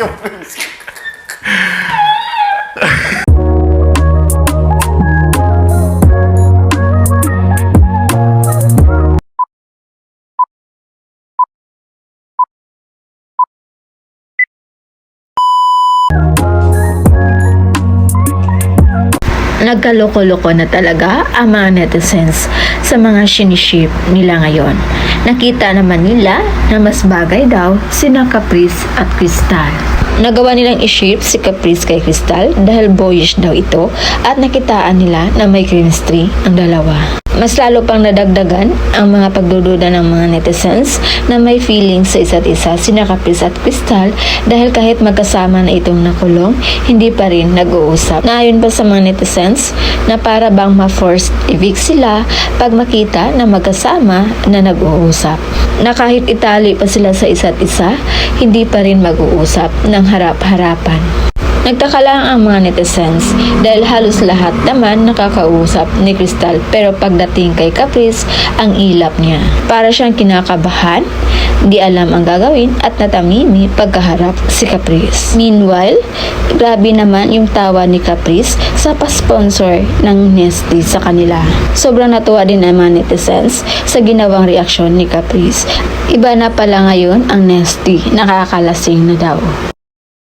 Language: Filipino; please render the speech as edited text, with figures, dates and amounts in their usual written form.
Caprice. Nagkaloko-loko na talaga ang mga netizens sa mga siniship nila ngayon. Nakita naman nila na mas bagay daw sina Caprice at Crystal. Nagawa nilang i-ship si Caprice kay Crystal dahil boyish daw ito at nakitaan nila na may chemistry ang dalawa. Mas lalo pang nadagdagan ang mga pagdududa ng mga netizens na may feelings sa isa't isa sina Caprice at Crystal dahil kahit magkasama na itong nakulong, hindi pa rin nag-uusap. Naayon pa sa mga netizens na para bang ma-forced evict sila pag makita na magkasama na nag-uusap. Na kahit itali pa sila sa isa't isa, hindi pa rin mag-uusap ng harap-harapan. Nagtaka lang ang mga netizens dahil halos lahat naman nakakausap ni Crystal pero pagdating kay Caprice, ang ilap niya. Para siyang kinakabahan, di alam ang gagawin at natamimi pagkaharap si Caprice. Meanwhile, grabe naman yung tawa ni Caprice sa pa-sponsor ng Nestea sa kanila. Sobrang natuwa din ang mga netizens sa ginawang reaksyon ni Caprice. Iba na pala ngayon ang Nestea, nakakalasing na daw.